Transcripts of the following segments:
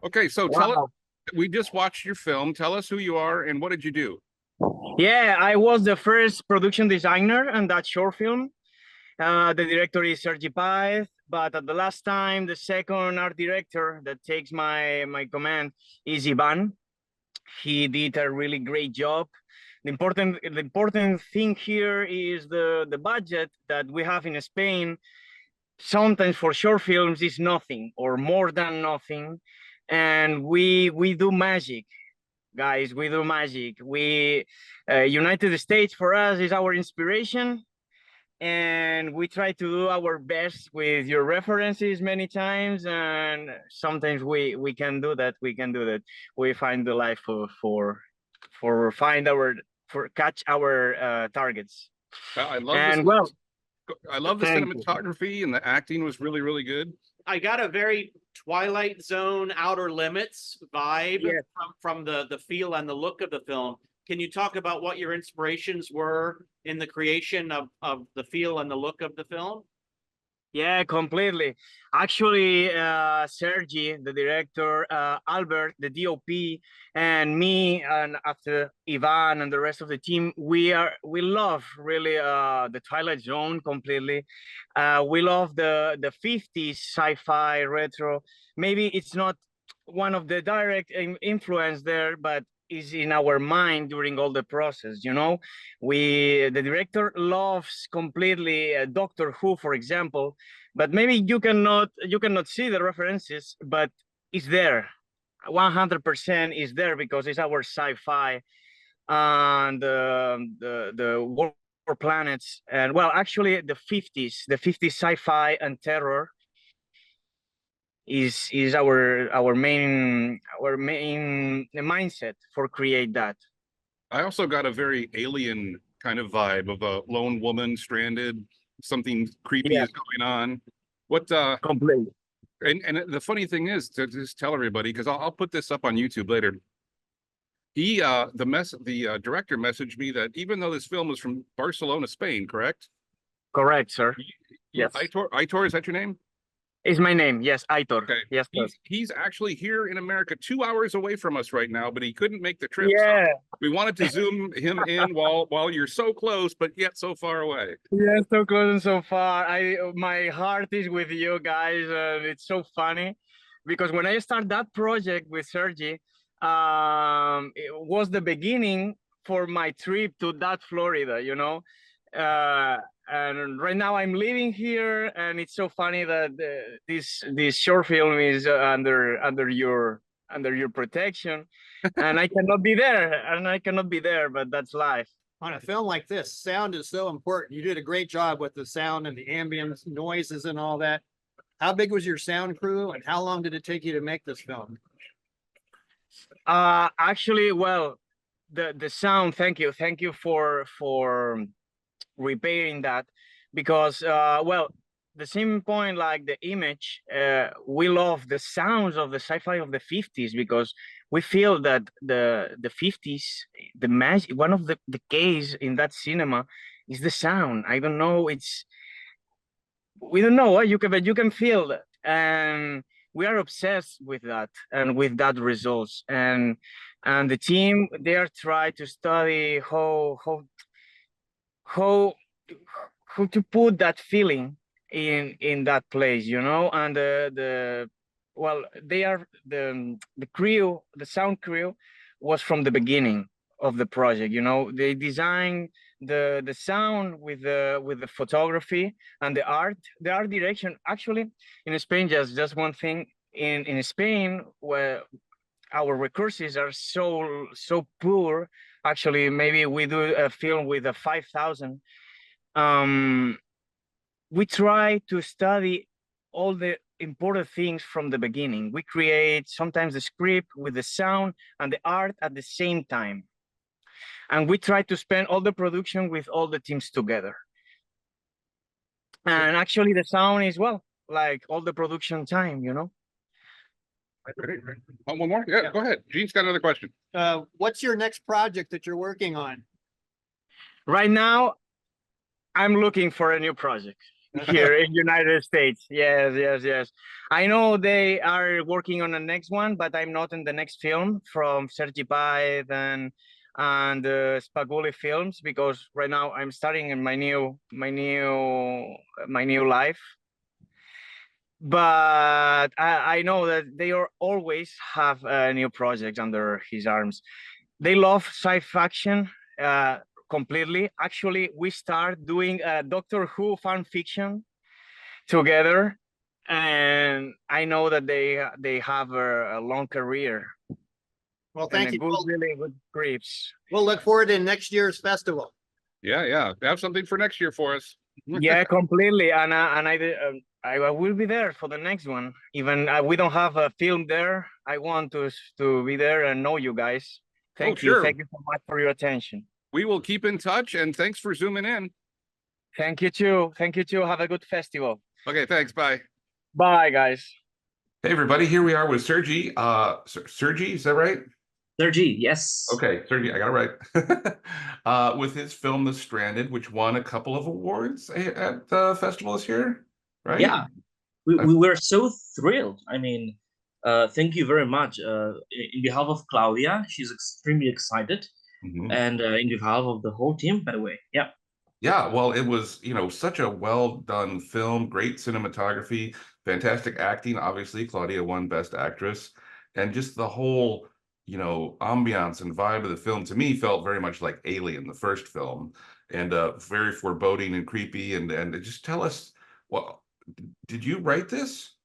Okay, so tell us, we just watched your film. Tell us who you are and what did you do? Yeah, I was the first production designer on that short film. The director is Sergi Páez, but at the last time, the second art director that takes my command is Ivan. He did a really great job. The important thing here is the budget that we have in Spain. Sometimes for short films is nothing or more than nothing, and we do magic, guys. We do magic. We United States for us is our inspiration, and we try to do our best with your references many times, and sometimes we can do that. We find the life for find our for catch our targets. I love And this. well, I love the thank you. cinematography and the acting was really, really good. I got a very Twilight Zone, Outer Limits vibe Yeah. from the feel and the look of the film. Can you talk about what your inspirations were in the creation of the feel and the look of the film? Yeah, completely. Actually, Sergi, the director, Albert, the DOP, and me, and after Ivan and the rest of the team, we love really the Twilight Zone completely. We love the 50s sci-fi retro. Maybe it's not one of the direct influence there, but is in our mind during all the process. The director loves completely Doctor Who, for example, but maybe you cannot see the references, but it's there. 100% is there because it's our sci-fi and the war planets, and well, actually the 50s sci-fi and terror is our main mindset for create that. I also got a very alien kind of vibe of a lone woman stranded, something creepy is going on. What Completely. and the funny thing is, to just tell everybody, because I'll put this up on YouTube later. The director messaged me that even though this film is from Barcelona, Spain, correct? Correct, sir. Yes. Aitor, is that your name? Is my name. Yes, Aitor. Okay. Yes, he's actually here in America, 2 hours away from us right now, but he couldn't make the trip. Yeah. So we wanted to zoom him in while you're so close, but yet so far away. Yeah, so close and so far. My heart is with you guys. It's so funny because when I start that project with Sergi, it was the beginning for my trip to that Florida, and right now I'm living here, and it's so funny that this short film is under your protection, and I cannot be there, but that's life. On a film like this, sound is so important. You did a great job with the sound and the ambience noises and all that. How big was your sound crew, and how long did it take you to make this film? Actually, well, the sound, thank you for repairing that, because well, the same point like the image, we love the sounds of the sci-fi of the 50s because we feel that the 50s, the magic, one of the case in that cinema is the sound. I don't know, we don't know what you can feel that, and we are obsessed with that and with that results, and the team, they are trying to study how to put that feeling in that place, and well, they are the crew, the sound crew was from the beginning of the project. They designed the sound with the photography and the art direction. Actually, in Spain, just one thing, in Spain, where our recurses are so poor. Actually, maybe we do a film with a 5,000. We try to study all the important things from the beginning. We create sometimes the script with the sound and the art at the same time. And we try to spend all the production with all the teams together. And actually the sound is, well, like all the production time, you know? Great. One more? Yeah, go ahead. Gene's got another question. What's your next project that you're working on? Right now, I'm looking for a new project here in United States. Yes. I know they are working on the next one, but I'm not in the next film from Sergi Páez and Spaguli films, because right now I'm starting in my new life. But I know that they are always have a new project under his arms. They love sci-fi completely. Actually, we start doing a Doctor Who fan fiction together, and I know that they have a long career. Well, thank you. Really good scripts. We'll look forward to next year's festival. Yeah. Have something for next year for us. Yeah, completely. And I will be there for the next one. Even we don't have a film there. I want to be there and know you guys. Thank you. Sure. Thank you so much for your attention. We will keep in touch, and thanks for zooming in. Thank you too. Thank you too. Have a good festival. Okay, thanks. Bye. Bye, guys. Hey, everybody. Here we are with Sergi. Sergi, is that right? Sergi, yes. Okay, Sergi, I got it right. With his film The Stranded, which won a couple of awards at the festival this year, right? Yeah, we were so thrilled. I mean, thank you very much. In behalf of Claudia, she's extremely excited. And in behalf of the whole team, by the way. Yeah. Yeah, well, it was, such a well done film, great cinematography, fantastic acting. Obviously, Claudia won Best Actress, and just the whole, ambiance and vibe of the film to me felt very much like Alien, the first film, and very foreboding and creepy. And just tell us, did you write this?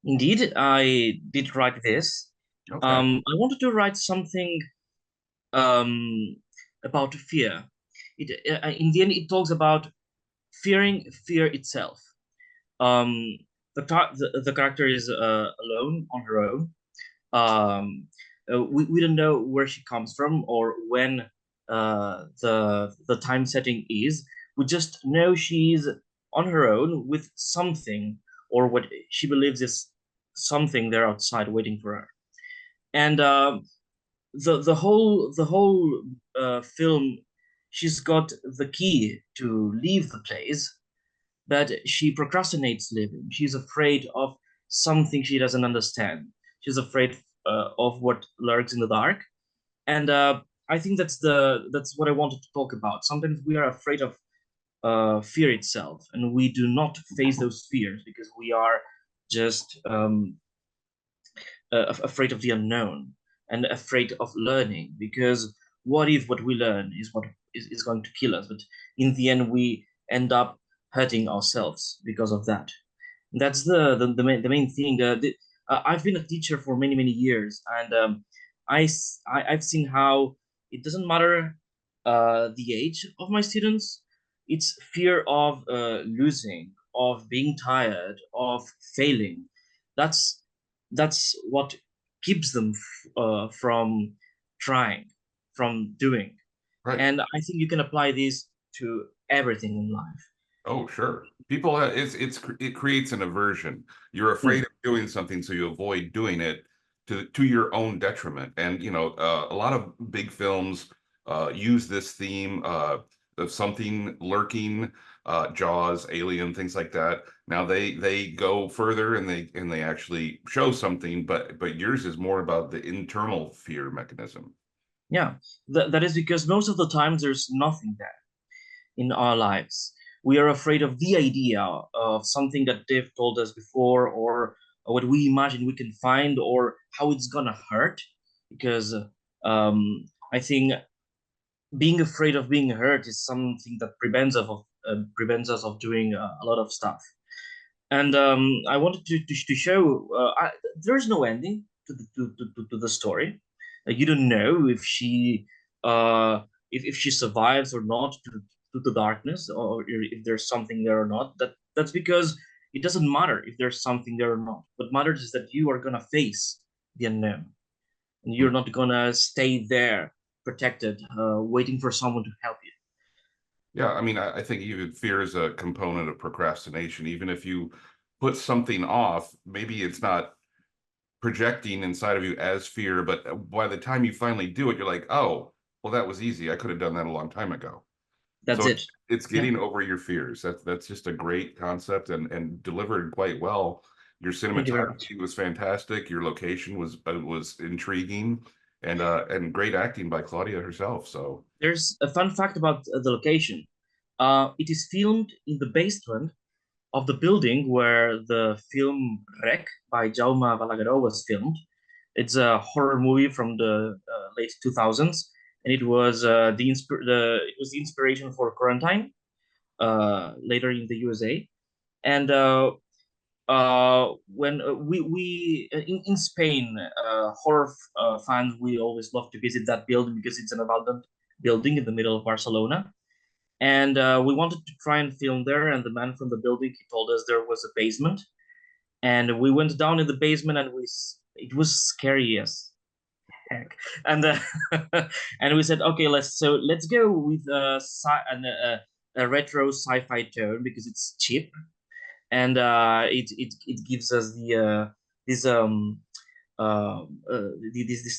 Indeed, I did write this. Okay. I wanted to write something about fear. In the end, it talks about fearing fear itself. The character is alone on her own. We don't know where she comes from or when the time setting is. We just know she's on her own with something, or what she believes is something there outside waiting for her. And the whole film, she's got the key to leave the place, but she procrastinates leaving. She's afraid of something she doesn't understand. She's afraid of what lurks in the dark, and I think that's what I wanted to talk about. Sometimes we are afraid of fear itself, and we do not face those fears because we are just afraid of the unknown and afraid of learning, because what if what we learn is what is going to kill us? But in the end, we end up hurting ourselves because of that. That's the main thing. I've been a teacher for many years, and I've seen how it doesn't matter the age of my students. It's fear of losing, of being tired, of failing. That's what keeps them from trying, from doing. Right. And I think you can apply this to everything in life. Oh, sure. People, it creates an aversion. You're afraid of doing something, so you avoid doing it to your own detriment. And a lot of big films use this theme of something lurking, Jaws, Alien, things like that. Now they go further and they actually show something, but yours is more about the internal fear mechanism. Yeah, that is because most of the times there's nothing there in our lives. We are afraid of the idea of something that they've told us before, or what we imagine we can find, or how it's gonna hurt. Because I think being afraid of being hurt is something that prevents us of doing a lot of stuff. And I wanted to show there's no ending to the story. You don't know if she survives or not to the darkness, or if there's something there or not. That's because it doesn't matter if there's something there or not. What matters is that you are gonna face the unknown, and you're not gonna stay there protected, waiting for someone to help you. Yeah, I mean, I think even fear is a component of procrastination. Even if you put something off, maybe it's not projecting inside of you as fear, but by the time you finally do it, you're like, oh, well, that was easy. I could have done that a long time ago. That's So it. it's Yeah. getting over your fears. That's just a great concept and delivered quite well. Your Thank you very much. cinematography was fantastic. Your location was intriguing, and great acting by Claudia herself. So There's a fun fact about the location. It is filmed in the basement of the building where the film Rec by Jaume Balagueró was filmed. It's a horror movie from the late 2000s, and it was the inspiration for Quarantine later in the USA. And when we in Spain, horror fans, we always love to visit that building because it's an abandoned building in the middle of Barcelona. And we wanted to try and film there. And the man from the building, he told us there was a basement, and we went down in the basement, and it was scary as heck. And and we said, okay, let's go with a retro sci-fi tone because it's cheap, and it gives us the this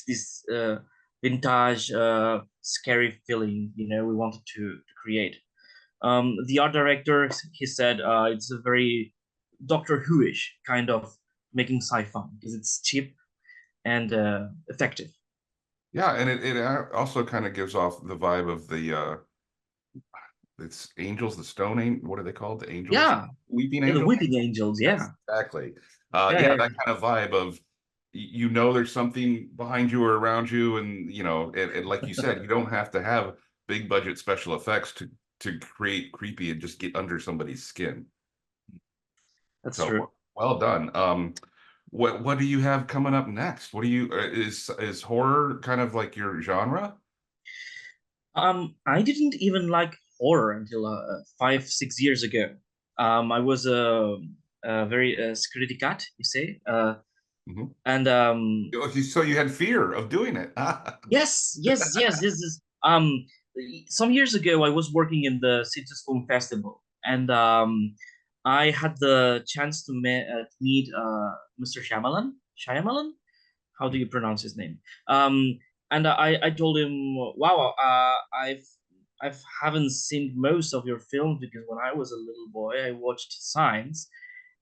this vintage scary feeling, we wanted to create. The art director, he said, it's a very Doctor Who-ish kind of making sci-fi because it's cheap and effective. yeah, and it also kind of gives off the vibe of the it's angels, the stone angel. What are they called? The angels? Yeah, Weeping yeah, the angels? Weeping Angels. Yeah, Exactly. yeah, Yeah, yeah. that kind of vibe of there's something behind you or around you, and and like you said, you don't have to have big budget special effects to create creepy and just get under somebody's skin. That's So true. well done. What do you have coming up next? What do you is horror kind of like your genre? I didn't even like horror until 5, 6 years ago. I was a very security cat, you say, Mhm. and So you had fear of doing it. yes, yes, yes. This is some years ago I was working in the Citrus Film Festival, and I had the chance to meet Mr. Shyamalan. How do you pronounce his name? And I told him, wow, I've haven't seen most of your films because when I was a little boy, I watched Signs,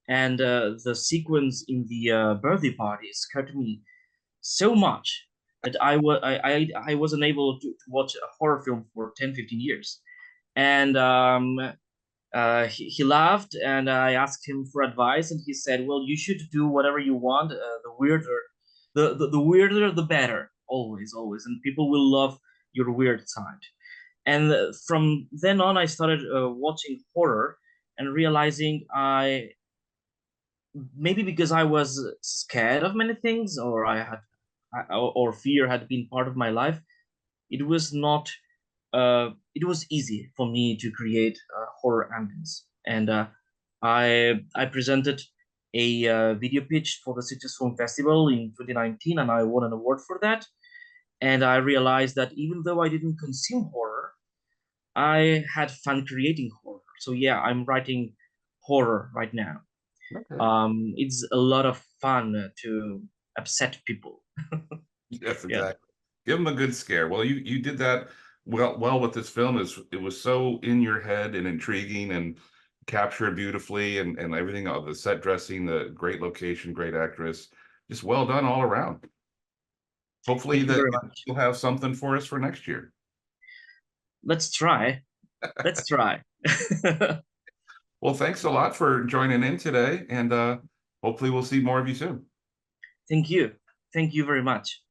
and the sequence in the birthday party scared me so much that I wasn't able to watch a horror film for 10, 15 years. And he laughed, and I asked him for advice, and he said, well, you should do whatever you want. The weirder, the better. Always, always. And people will love your weird side. And from then on, I started watching horror and realizing maybe because I was scared of many things, or or fear had been part of my life, it was not it was easy for me to create horror ambience. And I presented a video pitch for the Citrus Film Festival in 2019, and I won an award for that. And I realized that even though I didn't consume horror, I had fun creating horror. So yeah, I'm writing horror right now. Okay. It's a lot of fun to upset people. Yes, Yeah. exactly. Give them a good scare. Well, you did that well with this film. It was so in your head and intriguing and captured beautifully and everything. All the set dressing, the great location, great actress, just well done all around. Hopefully Thank you that very much. you'll have something for us for next year. Let's try. Let's try. Well, thanks a lot for joining in today, and hopefully we'll see more of you soon. Thank you. Thank you very much.